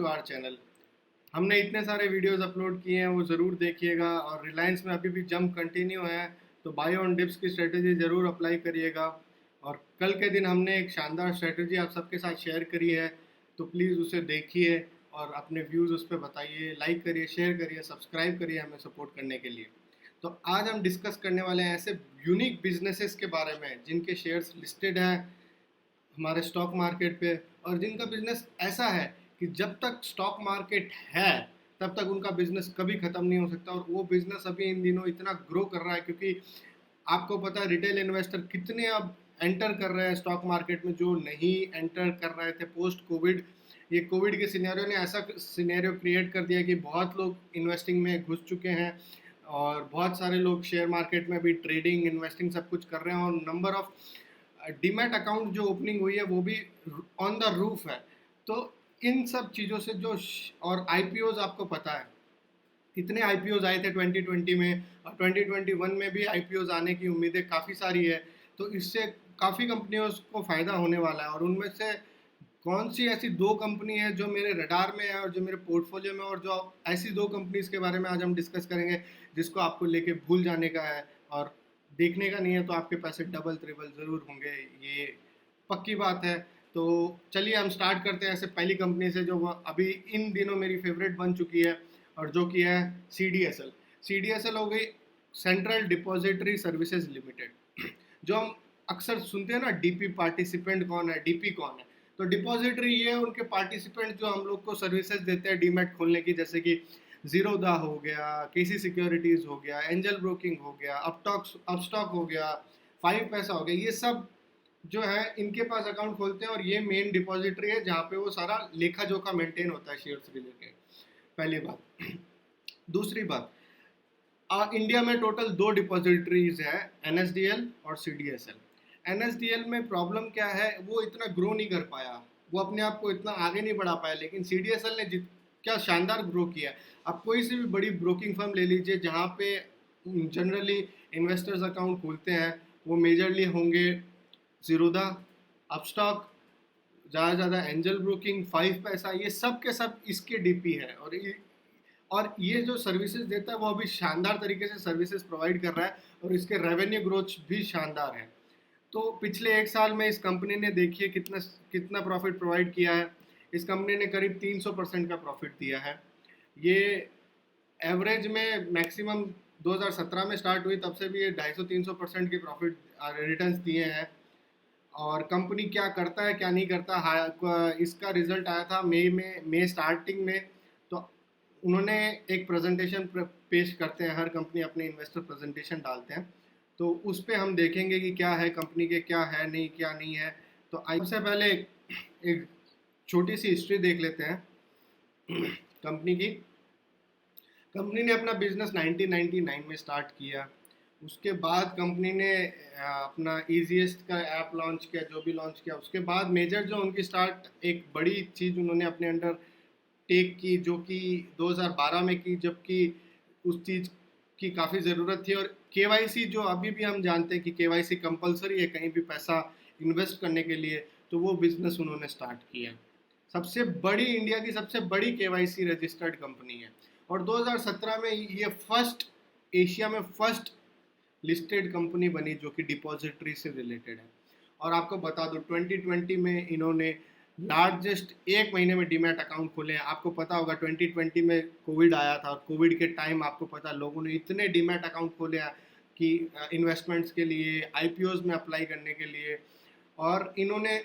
To our channel. हमने इतने सारे वीडियोस अपलोड किए हैं, वो ज़रूर देखिएगा। और रिलायंस में अभी भी जंप कंटिन्यू है, तो बाय ऑन डिप्स की स्ट्रेटजी ज़रूर अप्लाई करिएगा। और कल के दिन हमने एक शानदार स्ट्रेटजी आप सबके साथ शेयर करी है, तो प्लीज़ उसे देखिए और अपने व्यूज़ उस पर बताइए, लाइक करिए, शेयर करिए, सब्सक्राइब करिए हमें सपोर्ट करने के लिए। तो आज हम डिस्कस करने वाले हैं ऐसे यूनिक बिजनेसेस के बारे में जिनके शेयर्स लिस्टेड हैं हमारे स्टॉक मार्केट पे, और जिनका बिजनेस ऐसा है कि जब तक स्टॉक मार्केट है तब तक उनका बिजनेस कभी ख़त्म नहीं हो सकता। और वो बिजनेस अभी इन दिनों इतना ग्रो कर रहा है क्योंकि आपको पता है रिटेल इन्वेस्टर कितने अब एंटर कर रहे हैं स्टॉक मार्केट में, जो नहीं एंटर कर रहे थे पोस्ट कोविड। ये कोविड के सिनेरियो ने ऐसा सिनेरियो क्रिएट कर दिया कि बहुत लोग इन्वेस्टिंग में घुस चुके हैं और बहुत सारे लोग शेयर मार्केट में भी ट्रेडिंग इन्वेस्टिंग सब कुछ कर रहे हैं। और नंबर ऑफ डीमैट अकाउंट जो ओपनिंग हुई है वो भी ऑन द रूफ है। तो इन सब चीज़ों से जो और आईपीओज आपको पता है कितने आईपीओज आए थे 2020 में, और 2021 में भी आईपीओज आने की उम्मीदें काफ़ी सारी है। तो इससे काफ़ी कंपनियों को फ़ायदा होने वाला है। और उनमें से कौन सी ऐसी दो कंपनी है जो मेरे रडार में है और जो मेरे पोर्टफोलियो में, और जो ऐसी दो कंपनीज के बारे में आज हम डिस्कस करेंगे जिसको आपको लेके भूल जाने का है और देखने का नहीं है, तो आपके पैसे डबल ट्रिपल ज़रूर होंगे, ये पक्की बात है। तो चलिए हम स्टार्ट करते हैं ऐसे पहली कंपनी से जो अभी इन दिनों मेरी फेवरेट बन चुकी है, और जो कि है C D S L. C D S L हो गई सेंट्रल डिपॉजिटरी सर्विसेज लिमिटेड। जो हम अक्सर सुनते हैं ना, डीपी पार्टिसिपेंट कौन है, डीपी कौन है। तो डिपॉजिटरी ये है उनके पार्टिसिपेंट जो हम लोग को सर्विसेज देते हैं डीमैट खोलने की, जैसे कि जीरोदा हो गया, केसी सिक्योरिटीज हो गया, एंजल ब्रोकिंग हो गया, अपस्टॉक हो गया, फाइव पैसा हो गया। ये सब जो है इनके पास अकाउंट खोलते हैं, और ये मेन डिपॉजिटरी है जहाँ पे वो सारा लेखा जोखा मेंटेन होता है शेयर से रिलेटेड। पहली बात। दूसरी बात, इंडिया में टोटल दो डिपॉजिटरीज है, एनएसडीएल और सीडीएसएल। एनएसडीएल में प्रॉब्लम क्या है, वो इतना ग्रो नहीं कर पाया, वो अपने आप को इतना आगे नहीं बढ़ा पाया। लेकिन सीडीएसएल ने क्या शानदार ग्रो किया। आप कोई सी भी बड़ी ब्रोकिंग फर्म ले लीजिए जहाँ पे जनरली इन्वेस्टर्स अकाउंट खोलते हैं, वो मेजरली होंगे जीरोदा, अपस्टॉक, ज़्यादा से ज़्यादा एंजल ब्रोकिंग, फाइव पैसा, ये सब के सब इसके डीपी है। और ये जो सर्विसेज देता है वो अभी शानदार तरीके से सर्विसेज प्रोवाइड कर रहा है, और इसके रेवेन्यू ग्रोथ भी शानदार है। तो पिछले एक साल में इस कंपनी ने देखिए कितना कितना प्रॉफिट प्रोवाइड किया है। इस कंपनी ने करीब 300% का प्रॉफिट दिया है। ये एवरेज में मैक्सिमम 2017 में स्टार्ट हुई, तब से भी ये 250-300% की प्रॉफिट रिटर्न्स दिए हैं। और कंपनी क्या करता है क्या नहीं करता, इसका रिजल्ट आया था मई स्टार्टिंग में। तो उन्होंने एक प्रेजेंटेशन पेश करते हैं, हर कंपनी अपने इन्वेस्टर प्रेजेंटेशन डालते हैं, तो उस पर हम देखेंगे कि क्या है कंपनी के, क्या है नहीं, क्या नहीं है। तो सबसे पहले एक छोटी सी हिस्ट्री देख लेते हैं कंपनी की। कंपनी ने अपना बिजनेस 1999 में स्टार्ट किया। उसके बाद कंपनी ने अपना ईजीएस्ट का ऐप लॉन्च किया, जो भी लॉन्च किया। उसके बाद मेजर जो उनकी स्टार्ट एक बड़ी चीज़ उन्होंने अपने अंडर टेक की, जो कि 2012 में की, जबकि उस चीज़ की काफ़ी ज़रूरत थी। और केवाईसी जो अभी भी हम जानते हैं कि केवाईसी कंपलसरी है कहीं भी पैसा इन्वेस्ट करने के लिए, तो वो बिज़नेस उन्होंने स्टार्ट किया। सबसे बड़ी, इंडिया की सबसे बड़ी केवाईसी रजिस्टर्ड कंपनी है। और 2017 में ये एशिया में फर्स्ट लिस्टेड कंपनी बनी जो कि डिपॉजिटरी से रिलेटेड है। और आपको बता दो 2020 में इन्होंने लार्जेस्ट एक महीने में डीमैट अकाउंट खोले हैं। आपको पता होगा 2020 में कोविड आया था, और कोविड के टाइम आपको पता लोगों ने इतने डीमैट अकाउंट खोले हैं कि इन्वेस्टमेंट्स के लिए, आईपीओज में अप्लाई करने के लिए। और इन्होंने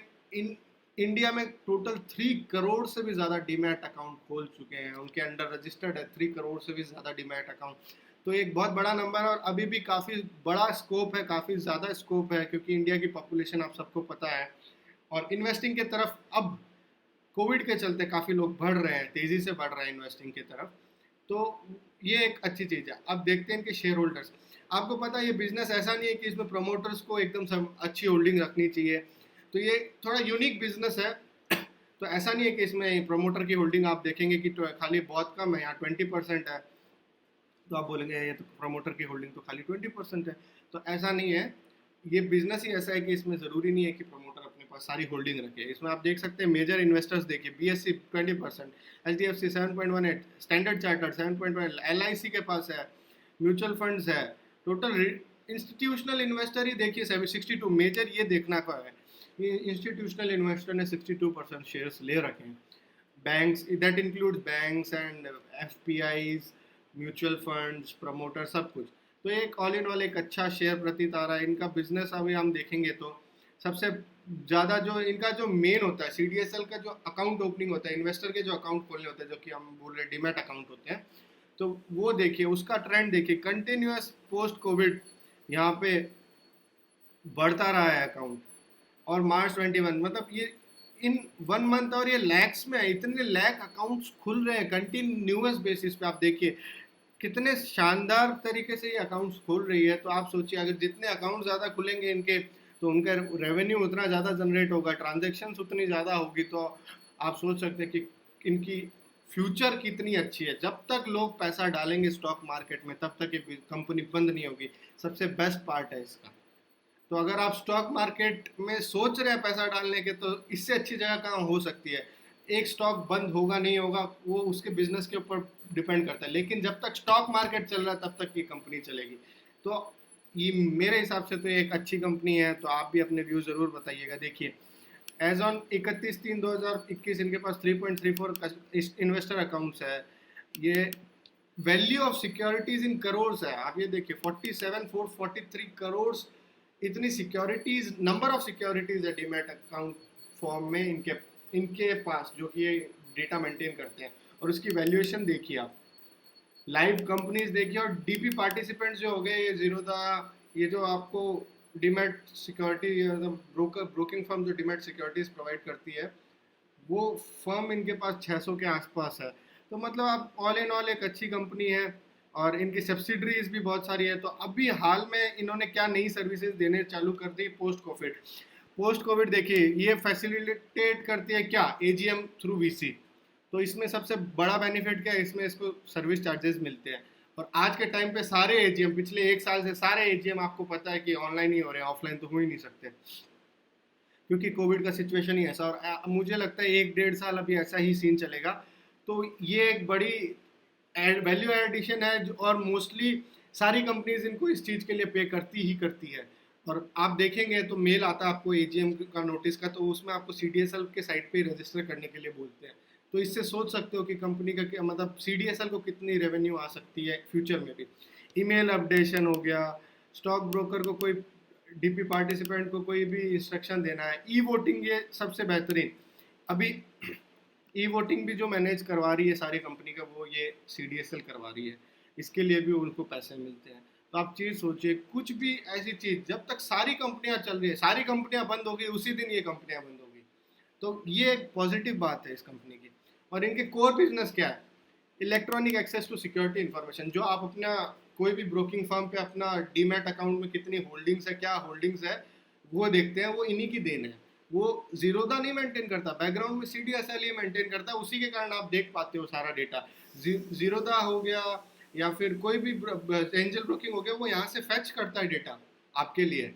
इंडिया में टोटल 3 करोड़ से भी ज़्यादा डीमैट अकाउंट खोल चुके हैं, उनके अंडर रजिस्टर्ड है 3 करोड़ से भी ज़्यादा डीमैट अकाउंट। तो एक बहुत बड़ा नंबर है, और अभी भी काफ़ी बड़ा स्कोप है, काफ़ी ज़्यादा स्कोप है, क्योंकि इंडिया की पॉपुलेशन आप सबको पता है। और इन्वेस्टिंग की तरफ अब कोविड के चलते काफ़ी लोग बढ़ रहे हैं, तेज़ी से बढ़ रहे हैं इन्वेस्टिंग की तरफ। तो ये एक अच्छी चीज़ है। अब देखते हैं इनके शेयर होल्डर्स। आपको पता है ये बिजनेस ऐसा नहीं है कि इसमें प्रमोटर्स को एकदम अच्छी होल्डिंग रखनी चाहिए, तो ये थोड़ा यूनिक बिजनेस है। तो ऐसा नहीं है कि इसमें प्रमोटर की होल्डिंग आप देखेंगे कि खाली बहुत कम है, यहाँ 20% है, तो आप बोलेंगे ये तो प्रमोटर की होल्डिंग तो खाली 20% है। तो ऐसा नहीं है, ये बिजनेस ही ऐसा है कि इसमें ज़रूरी नहीं है कि प्रमोटर अपने पास सारी होल्डिंग रखी है। इसमें आप देख सकते हैं मेजर इन्वेस्टर्स देखिए, BSE 20%, HDFC 7.18, standard chartered 7.1, LIC के पास है, म्यूचुअल फंड्स है, टोटल इंस्टीट्यूशनल इन्वेस्टर ही देखिए 62, मेजर ये देखना का है, ये इंस्टीट्यूशनल इन्वेस्टर ने 62% शेयर्स ले रखे हैं। Banks, that includes banks and FPIs, mutual funds, promoter, सब कुछ। तो एक ऑल इन ऑल एक अच्छा शेयर प्रतीत आ रहा है। इनका बिजनेस अभी हम देखेंगे तो सबसे ज़्यादा जो इनका जो मेन होता है CDSL का जो अकाउंट ओपनिंग होता है, इन्वेस्टर के जो अकाउंट खोलने होते हैं, जो कि हम बोल रहे हैं डीमैट अकाउंट होते हैं, तो वो देखिए, उसका ट्रेंड देखिए, कंटिन्यूअस पोस्ट कोविड यहाँ पे बढ़ता रहा है अकाउंट। और मार्च 21 मतलब ये इन 1 मंथ और ये लैक्स में है, इतने लैक अकाउंट्स खुल रहे हैं कंटिन्यूअस बेसिस पे। आप देखिए कितने शानदार तरीके से ये अकाउंट्स खोल रही है। तो आप सोचिए अगर जितने अकाउंट ज़्यादा खुलेंगे इनके, तो उनका रेवेन्यू उतना ज़्यादा जनरेट होगा, ट्रांजेक्शन्स उतनी ज़्यादा होगी। तो आप सोच सकते हैं कि इनकी फ्यूचर कितनी अच्छी है। जब तक लोग पैसा डालेंगे स्टॉक मार्केट में तब तक ये कंपनी बंद नहीं होगी। सबसे बेस्ट पार्ट है इसका। तो अगर आप स्टॉक मार्केट में सोच रहे हैं पैसा डालने के, तो इससे अच्छी जगह कहाँ हो सकती है। एक स्टॉक बंद होगा नहीं होगा वो उसके बिजनेस के ऊपर डिपेंड करता है, लेकिन जब तक स्टॉक मार्केट चल रहा है तब तक ये कंपनी चलेगी। तो ये मेरे हिसाब से तो ये एक अच्छी कंपनी है। तो आप भी अपने व्यू ज़रूर बताइएगा। देखिए एज ऑन 31/3/2021 इनके पास 3.34 इन्वेस्टर अकाउंट्स है। ये वैल्यू ऑफ सिक्योरिटीज इन करोड़ है। आप ये देखिए 47,443 करोड़ इतनी सिक्योरिटीज, नंबर ऑफ सिक्योरिटीज है डीमैट अकाउंट फॉर्म में इनके इनके पास, जो कि ये डेटा मेंटेन करते हैं। और उसकी वैल्यूएशन देखिए आप, लाइव कंपनीज देखिए, और DP पार्टिसिपेंट्स जो हो गए, ये जीरोदा, ये जो आपको डीमैट सिक्योरिटी ब्रोकिंग फर्म जो डीमैट सिक्योरिटीज प्रोवाइड करती है, वो फर्म इनके पास 600 के आसपास है। तो मतलब आप ऑल इन ऑल एक अच्छी कंपनी है। और इनकी सब्सिडरीज भी बहुत सारी है। तो अभी हाल में इन्होंने क्या नई सर्विसेज देने चालू कर दी पोस्ट कोविड देखिए, ये फैसिलिटेट करती है क्या, AGM थ्रू VC। तो इसमें सबसे बड़ा बेनिफिट क्या है, इसमें इसको सर्विस चार्जेस मिलते हैं। और आज के टाइम पे सारे AGM, पिछले 1 साल से सारे AGM आपको पता है कि ऑनलाइन ही हो रहे हैं, ऑफलाइन तो हो ही नहीं सकते, क्योंकि कोविड का सिचुएशन ही ऐसा। और मुझे लगता है 1-1.5 साल अभी ऐसा ही सीन चलेगा। तो ये एक बड़ी वैल्यू एडिशन है। और मोस्टली सारी कंपनीज इनको इस चीज़ के लिए पे करती ही करती है। और आप देखेंगे तो मेल आता है आपको AGM का नोटिस का, तो उसमें आपको CDSL के साइट पे रजिस्टर करने के लिए बोलते हैं। तो इससे सोच सकते हो कि कंपनी का मतलब CDSL को कितनी रेवेन्यू आ सकती है फ्यूचर में भी। ईमेल अपडेशन हो गया, स्टॉक ब्रोकर को कोई DP पार्टिसिपेंट को कोई भी इंस्ट्रक्शन देना है, वोटिंग, ये सबसे बेहतरीन। अभी वोटिंग भी जो मैनेज करवा रही है सारी कंपनी का, वो ये CDSL करवा रही है। इसके लिए भी उनको पैसे मिलते हैं। तो आप चीज़ सोचिए, कुछ भी ऐसी चीज़ जब तक सारी कंपनियां चल रही है, सारी कंपनियां बंद हो गई उसी दिन ये कंपनियां बंद हो गई। तो ये एक पॉजिटिव बात है इस कंपनी की। और इनके कोर बिजनेस क्या है, electronic access to security information. जो आप अपना कोई भी ब्रोकिंग फर्म पे अपना डीमैट अकाउंट में कितनी होल्डिंग्स है, क्या होल्डिंग्स है, वो देखते हैं। वो इन्हीं की देन है। वो जीरोदा नहीं मेंटेन करता, बैकग्राउंड में CDSL ही मेंटेन करता है। उसी के कारण आप देख पाते हो सारा डेटा। जीरोदा हो गया या फिर कोई भी एंजल ब्रोकिंग हो गया, वो यहाँ से फेच करता है डेटा आपके लिए,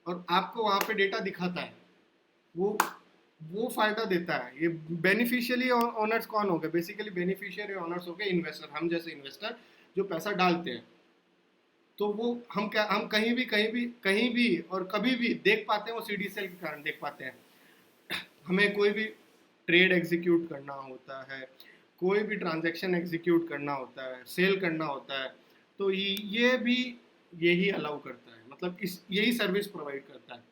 और आपको वहाँ पे डेटा दिखाता है। वो वो फायदा देता है। ये बेनिफिशियली ओनर्स कौन हो गए, बेसिकली बेनिफिशियरी ओनर्स हो गए इन्वेस्टर, हम जैसे इन्वेस्टर जो पैसा डालते हैं। तो वो हम कहीं भी और कभी भी देख पाते हैं, वो CDSL के कारण देख पाते हैं। हमें कोई भी ट्रेड एग्जीक्यूट करना होता है, कोई भी ट्रांजैक्शन एग्जीक्यूट करना होता है, सेल करना होता है, तो ये भी यही अलाउ करता है, मतलब यही सर्विस प्रोवाइड करता है।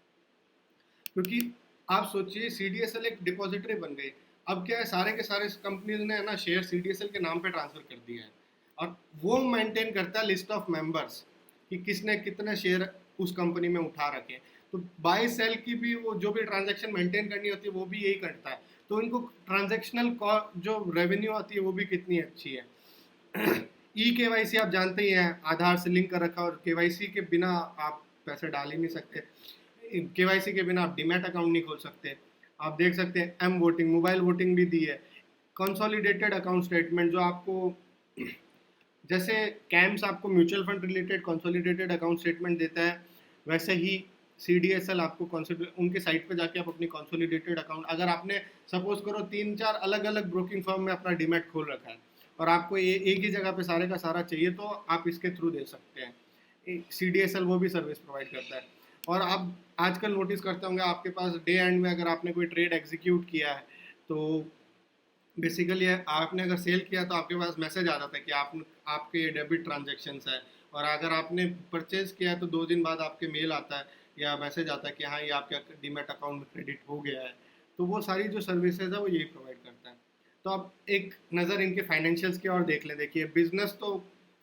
क्योंकि आप सोचिए CDSL एक डिपॉजिटरी बन गई। अब क्या है, सारे के सारे कंपनीज ने ना शेयर CDSL के नाम पे ट्रांसफर कर दिया है। और वो मेंटेन करता है लिस्ट ऑफ मेंबर्स कि किसने कितने शेयर उस कंपनी में उठा रखे। तो बाय सेल की भी वो जो भी ट्रांजैक्शन मेंटेन करनी होती है वो भी यही करता है। तो इनको ट्रांजैक्शनल जो रेवेन्यू आती है वो भी कितनी अच्छी है। KYC आप जानते ही हैं, आधार से लिंक कर रखा, और KYC के बिना आप पैसे डाल ही नहीं सकते। KYC के बिना आप डीमैट अकाउंट नहीं खोल सकते। आप देख सकते हैं M वोटिंग, मोबाइल वोटिंग भी दी है। कंसोलिडेटेड अकाउंट स्टेटमेंट, जो आपको जैसे कैम्स आपको mutual fund related consolidated account statement देता है, वैसे ही CDSL आपको उनके साइट पे जाके आप अपनी कंसोलिडेटेड अकाउंट, अगर आपने सपोज करो 3-4 अलग अलग ब्रोकिंग फर्म में अपना डीमैट खोल रखा है और आपको एक ही जगह पे सारे का सारा चाहिए, तो आप इसके थ्रू दे सकते हैं। CDSL वो भी सर्विस प्रोवाइड करता है। और आप आजकल नोटिस करते होंगे आपके पास डे एंड में अगर आपने कोई ट्रेड एग्जीक्यूट किया है, तो बेसिकली आपने अगर सेल किया तो आपके पास मैसेज आ जाता है कि आपके ये डेबिट ट्रांजेक्शन्स है। और अगर आपने परचेज किया है तो 2 दिन बाद आपके मेल आता है या मैसेज आता है कि हाँ ये आपके डीमैट अकाउंट में क्रेडिट हो गया है। तो वो सारी जो सर्विसेज है वो यही प्रोवाइड करता है। तो आप एक नज़र इनके फाइनेंशियल्स की ओर देख लें। देखिए बिजनेस तो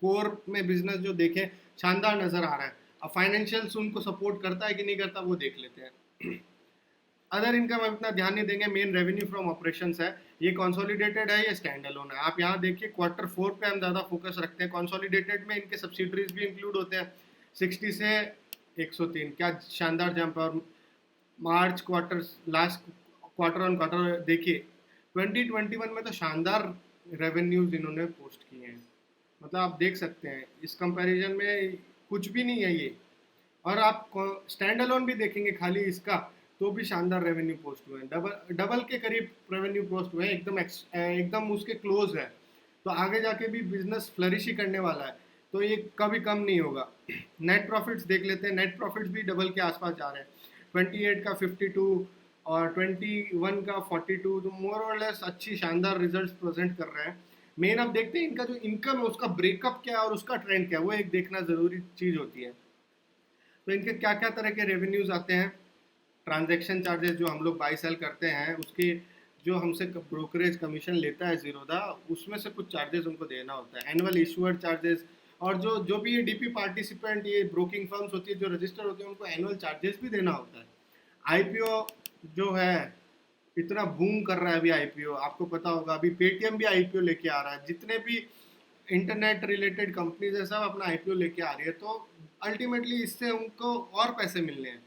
कोर में बिजनेस जो देखें शानदार नज़र आ रहा है। अब फाइनेंशियल्स उनको सपोर्ट करता है कि नहीं करता वो देख लेते हैं। अदर इनकम हम इतना ध्यान नहीं देंगे। मेन रेवेन्यू फ्रॉम ऑपरेशंस है, ये कंसोलिडेटेड है या स्टैंड अलोन है। आप यहाँ देखिए Q4 पे हम ज़्यादा फोकस रखते हैं। कंसोलिडेटेड में इनके सब्सिडरीज भी इंक्लूड होते हैं। 60 से 103 क्या शानदार जंप। और मार्च quarter, last quarter on quarter देखिए 2021 में तो शानदार रेवेन्यूज इन्होंने पोस्ट किए हैं। मतलब आप देख सकते हैं इस कंपैरिजन में कुछ भी नहीं है ये। और आप स्टैंड अलोन भी देखेंगे खाली इसका, तो भी शानदार रेवेन्यू पोस्ट हुए हैं। डबल डबल के करीब रेवेन्यू पोस्ट हुए हैं, एकदम उसके क्लोज है। तो आगे जाके भी बिजनेस फ्लरिश ही करने वाला है, तो ये कभी कम नहीं होगा। नेट प्रॉफिट्स देख लेते हैं। नेट प्रॉफिट्स भी डबल के आसपास जा रहे हैं। 28 का 52 और 21 का 42, तो मोर और लेस अच्छी शानदार रिजल्ट्स प्रेजेंट कर रहे हैं। मेन अब देखते हैं इनका जो इनकम है उसका ब्रेकअप क्या है और उसका ट्रेंड क्या है, वो एक देखना ज़रूरी चीज़ होती है। तो इनके क्या क्या तरह के रेवेन्यूज आते हैं। ट्रांजैक्शन चार्जेस जो हम लोग बाई सेल करते हैं उसके जो हमसे ब्रोकरेज कमीशन लेता है जीरोदा, उसमें से कुछ चार्जेस उनको देना होता है। एनुअल इशूअर चार्जेस, और जो जो भी ये डीपी पार्टिसिपेंट, ये ब्रोकिंग फर्म्स होती है जो रजिस्टर होती है, उनको एनुअल चार्जेस भी देना होता है। आईपीओ जो है इतना बूम कर रहा है अभी आईपीओ, आपको पता होगा अभी पेटीएम भी आईपीओ लेके आ रहा है। जितने भी इंटरनेट रिलेटेड कंपनीज है सब अपना आईपीओ लेके आ रही है। तो अल्टीमेटली इससे उनको और पैसे मिलने हैं।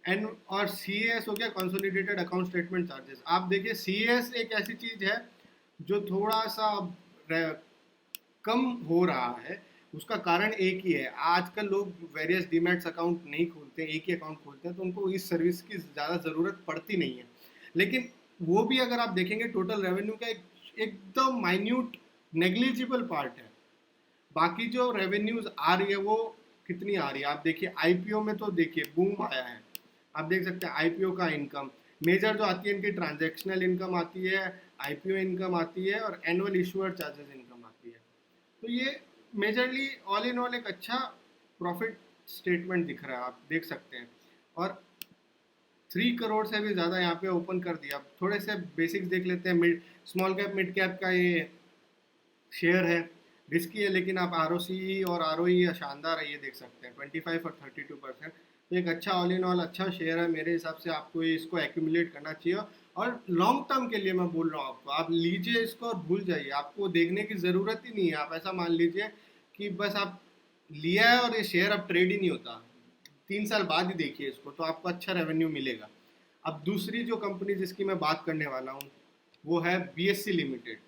एंड और सी हो गया कंसोलिडेटेड अकाउंट स्टेटमेंट चार्जेस। आप देखिए सी एक ऐसी चीज है जो थोड़ा सा कम हो रहा है। उसका कारण एक ही है, आजकल लोग वेरियस डीमैट्स अकाउंट नहीं खोलते, एक ही अकाउंट खोलते हैं, तो उनको इस सर्विस की ज़्यादा ज़रूरत पड़ती नहीं है। लेकिन वो भी अगर आप देखेंगे टोटल रेवेन्यू का एकदम माइन्यूट नेग्लिजिबल पार्ट है। बाकी जो रेवेन्यूज आ रही है वो कितनी आ रही है आप देखिए। आईपीओ में तो देखिए बूम आया है। आप देख सकते हैं आईपीओ का इनकम मेजर जो आती है इनकी ट्रांजैक्शनल इनकम आती है, आईपीओ इनकम आती है और एनुअल इशूअर चार्जेस इनकम आती है। तो ये मेजरली ऑल इन ऑल एक अच्छा प्रॉफिट स्टेटमेंट दिख रहा है, आप देख सकते हैं। और 3 करोड़ से भी ज़्यादा यहाँ पे ओपन कर दिया। थोड़े से बेसिक्स देख लेते हैं। Mid small cap mid cap का ये शेयर है, रिस्की है, लेकिन आप आर और आर शानदार है, ये देख सकते हैं 25 और 32%। तो एक अच्छा ऑल इन ऑल अच्छा शेयर है। मेरे हिसाब से आपको इसको एक्यूमुलेट करना चाहिए। और लॉन्ग टर्म के लिए मैं बोल रहा हूँ आपको, आप लीजिए इसको और भूल जाइए, आपको देखने की ज़रूरत ही नहीं है। आप ऐसा मान लीजिए कि बस आप लिया है और ये शेयर अब ट्रेड ही नहीं होता, 3 साल बाद ही देखिए इसको, तो आपको अच्छा रेवेन्यू मिलेगा। अब दूसरी जो कंपनी जिसकी मैं बात करने वाला हूँ वो है BSE लिमिटेड।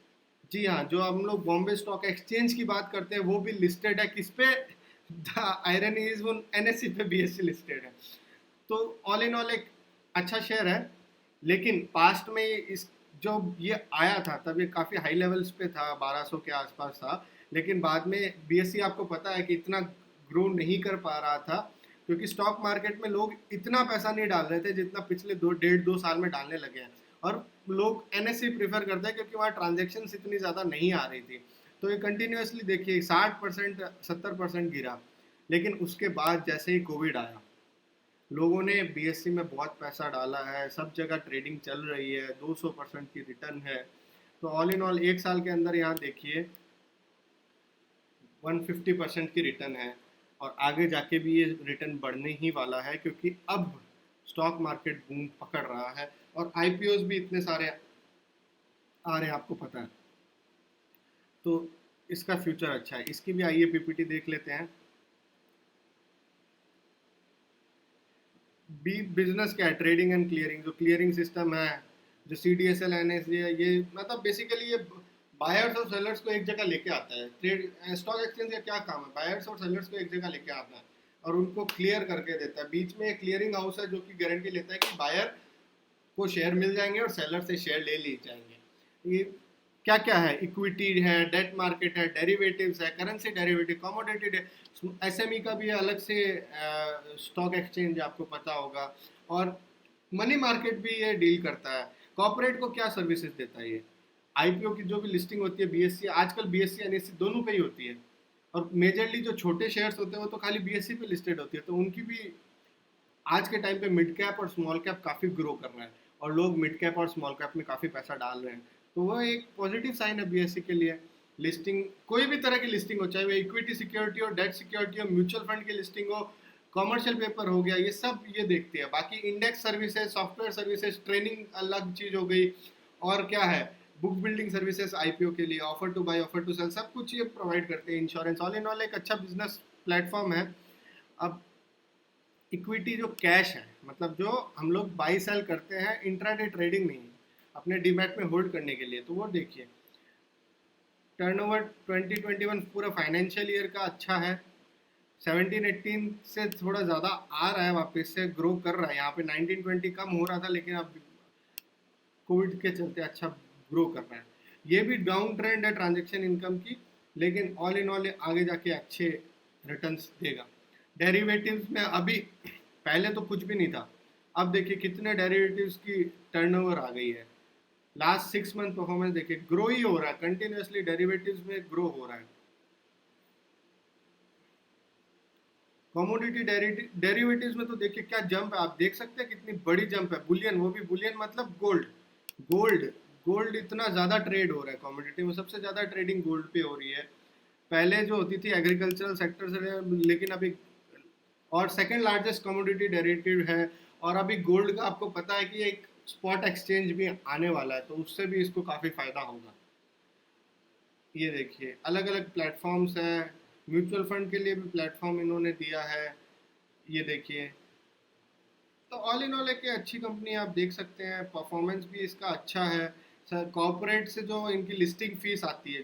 जी हाँ, जो हम लोग बॉम्बे स्टॉक एक्सचेंज की बात करते हैं वो भी लिस्टेड है किस पे, द आयरन इज वो NSE पे BSE लिस्टेड है। तो ऑल इन ऑल एक अच्छा शेयर है। लेकिन पास्ट में इस जो ये आया था तब ये काफ़ी हाई लेवल्स पे था, 1200 के आसपास था। लेकिन बाद में BSE आपको पता है कि इतना ग्रो नहीं कर पा रहा था, क्योंकि स्टॉक मार्केट में लोग इतना पैसा नहीं डाल रहे थे जितना पिछले 2 साल में डालने लगे हैं। और लोग NSE प्रेफर करते हैं क्योंकि वहाँ ट्रांजेक्शन इतनी ज़्यादा नहीं आ रही थी। तो ये कंटिन्यूसली देखिए 60% 70% गिरा। लेकिन उसके बाद जैसे ही कोविड आया, लोगों ने BSE में बहुत पैसा डाला है, सब जगह ट्रेडिंग चल रही है, 200% की रिटर्न है। तो ऑल इन ऑल 1 साल के अंदर यहाँ देखिए 150% की रिटर्न है। और आगे जाके भी ये रिटर्न बढ़ने ही वाला है, क्योंकि अब स्टॉक मार्केट बूम पकड़ रहा है और IPOs भी इतने सारे आ रहे हैं, आपको पता है। तो इसका फ्यूचर अच्छा है। इसकी भी आइए PPT देख लेते हैं। बिजनेस क्या है, ट्रेडिंग एंड क्लियरिंग। जो क्लियरिंग सिस्टम है, जो CDSL NSE है, ये मतलब बेसिकली ये बायर्स और सेलर्स को एक जगह लेके आता है। ट्रेड स्टॉक एक्सचेंज का क्या काम है, बायर्स और सेलर्स को एक जगह लेके आता है। और उनको क्लियर करके देता है। बीच में एक क्लियरिंग हाउस है जो कि गारंटी लेता है कि बायर को शेयर मिल जाएंगे और सेलर से शेयर ले लिए जाएंगे। ये क्या क्या है, इक्विटी है, डेट मार्केट है, डेरिवेटिव्स है, करेंसी डेरिवेटिव, कमोडिटी, एसएमई का भी अलग से स्टॉक एक्सचेंज आपको पता होगा, और मनी मार्केट भी ये डील करता है। कॉर्पोरेट को क्या सर्विसेज देता है ये, आईपीओ की जो भी लिस्टिंग होती है बीएससी, आजकल बीएससी एनएससी दोनों पे ही होती है, और मेजरली जो छोटे शेयर्स होते हैं वो तो खाली बीएससी पे लिस्टेड होती है, तो उनकी भी आज के टाइम पे मिड कैप और स्मॉल कैप काफ़ी ग्रो कर रहा है, और लोग मिड कैप और स्मॉल कैप में काफ़ी पैसा डाल रहे हैं, तो वो एक पॉजिटिव साइन है बीएससी के लिए। लिस्टिंग कोई भी तरह की लिस्टिंग हो, चाहे वो इक्विटी सिक्योरिटी हो, डेट सिक्योरिटी हो, म्यूचुअल फंड की लिस्टिंग हो, कॉमर्शियल पेपर हो गया, ये सब ये देखते हैं। बाकी index services, software services, training अलग चीज़ हो गई, और क्या है, बुक बिल्डिंग सर्विसेज आईपीओ के लिए, offer to buy, offer to sell, सब कुछ ये प्रोवाइड करते हैं। इंश्योरेंस, ऑल इन ऑल एक अच्छा बिजनेस प्लेटफॉर्म है। अब इक्विटी जो कैश है, मतलब जो हम लोग बाई सेल करते हैं, इंट्राडे ट्रेडिंग नहीं, अपने डीमैट में होल्ड करने के लिए, तो वो देखिए टर्नओवर 2021 पूरा फाइनेंशियल ईयर का अच्छा है, 17-18 से थोड़ा ज़्यादा आ रहा है, वापस से ग्रो कर रहा है। यहाँ पे 19-20 कम हो रहा था, लेकिन अब कोविड के चलते अच्छा ग्रो कर रहा है। ये भी डाउन ट्रेंड है ट्रांजेक्शन इनकम की, लेकिन ऑल इन ऑल आगे जाके अच्छे रिटर्न्स देगा। डेरिवेटिव्स में अभी पहले तो कुछ भी नहीं था, अब देखिए कितने डेरिवेटिव्स की टर्नओवर आ गई है। लास्ट 6 मंथ परफॉर्मेंस देखिए, ग्रो ही हो रहा है कंटिन्यूसली, डेरिवेटिव्स में ग्रो हो रहा है। कमोडिटी डेरिवेटिव्स में तो देखिए क्या जंप है, आप देख सकते हैं कितनी बड़ी जंप है। बुलियन, वो भी बुलियन मतलब गोल्ड, गोल्ड गोल्ड इतना ज़्यादा ट्रेड हो रहा है कमोडिटी में, सबसे ज़्यादा ट्रेडिंग गोल्ड पे हो रही है। पहले जो होती थी एग्रीकल्चरल सेक्टर से, लेकिन अभी, और सेकंड लार्जेस्ट कमोडिटी डेरिवेटिव है। और अभी गोल्ड का आपको पता है कि एक स्पॉट एक्सचेंज भी आने वाला है, तो उससे भी इसको काफ़ी फायदा होगा। ये देखिए अलग अलग प्लेटफॉर्म्स हैं, म्यूचुअल फंड के लिए भी प्लेटफॉर्म इन्होंने दिया है, ये देखिए। तो ऑल इन ऑल एक अच्छी कंपनी आप देख सकते हैं, परफॉर्मेंस भी इसका अच्छा है। सर कॉर्पोरेट से जो इनकी लिस्टिंग फीस आती है,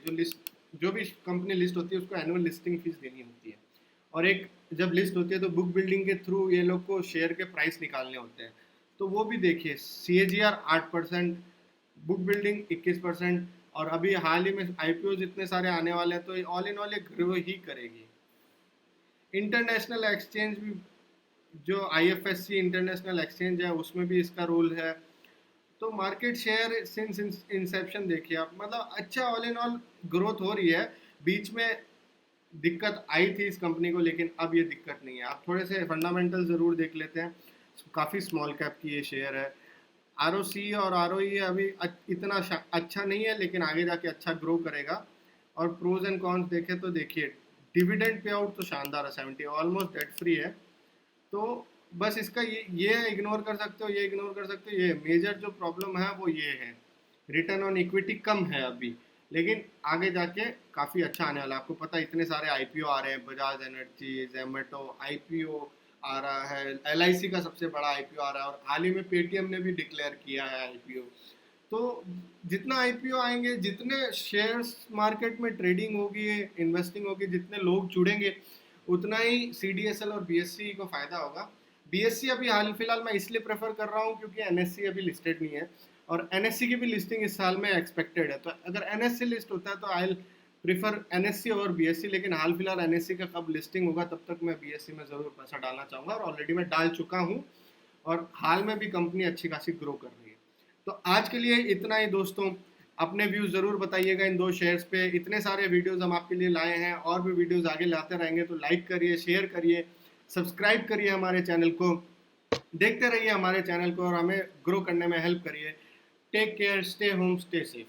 जो भी कंपनी लिस्ट होती है उसको एनुअल लिस्टिंग फीस देनी होती है, और एक जब लिस्ट होती है तो बुक बिल्डिंग के थ्रू ये लोग को शेयर के प्राइस निकालने होते हैं, तो वो भी देखिए CAGR 8%, बुक बिल्डिंग 21%, और अभी हाल ही में IPOs इतने सारे आने वाले हैं, तो ऑल इन ऑल ये ग्रो ही करेगी। इंटरनेशनल एक्सचेंज भी, जो IFSC इंटरनेशनल एक्सचेंज है उसमें भी इसका रोल है। तो मार्केट शेयर सिंस इंसेप्शन देखिए आप, मतलब अच्छा ऑल इन ऑल ग्रोथ हो रही है। बीच में दिक्कत आई थी इस कंपनी को, लेकिन अब ये दिक्कत नहीं है। आप थोड़े से फंडामेंटल ज़रूर देख लेते हैं, काफ़ी स्मॉल कैप की ये शेयर है। ROC और ROE अभी इतना अच्छा नहीं है, लेकिन आगे जाके अच्छा ग्रो करेगा। और प्रोज एंड कॉन्स देखें तो देखिए डिविडेंड पे आउट तो शानदार है, 70, ऑलमोस्ट डेट फ्री है। तो बस इसका ये इग्नोर कर सकते हो, ये इग्नोर कर सकते हो। ये मेजर जो प्रॉब्लम है वो ये है, रिटर्न ऑन इक्विटी कम है अभी, लेकिन आगे जाके काफ़ी अच्छा आने वाला है। आपको पता है इतने सारे IPO आ रहे हैं, बजाज एनर्जी, जोमेटो IPO आ रहा है, LIC का सबसे बड़ा IPO आ रहा है, और हाल ही में पेटीएम ने भी डिक्लेयर किया है IPO। तो जितना IPO आएंगे, जितने शेयर्स मार्केट में ट्रेडिंग होगी, इन्वेस्टिंग होगी, जितने लोग जुड़ेंगे, उतना ही CDSL और BSE को फ़ायदा होगा। BSE अभी हाल फिलहाल मैं इसलिए प्रेफर कर रहा हूँ क्योंकि NSE अभी लिस्टेड नहीं है, और NSE की भी लिस्टिंग इस साल में एक्सपेक्टेड है। तो अगर NSE लिस्ट होता है तो आई प्रीफर NSE और BSE, लेकिन हाल फिलहाल NSE का कब लिस्टिंग होगा तब तक मैं BSE में ज़रूर पैसा डालना चाहूँगा, और ऑलरेडी मैं डाल चुका हूँ, और हाल में भी कंपनी अच्छी खासी ग्रो कर रही है। तो आज के लिए इतना ही दोस्तों, अपने व्यूज़ ज़रूर बताइएगा इन दो शेयर्स पे। इतने सारे वीडियोस हम आपके लिए लाए हैं, और भी वीडियोस आगे लाते रहेंगे, तो लाइक करिए, शेयर करिए, सब्सक्राइब करिए हमारे चैनल को, देखते रहिए हमारे चैनल को, और हमें ग्रो करने में हेल्प करिए। Take care, stay home, stay safe.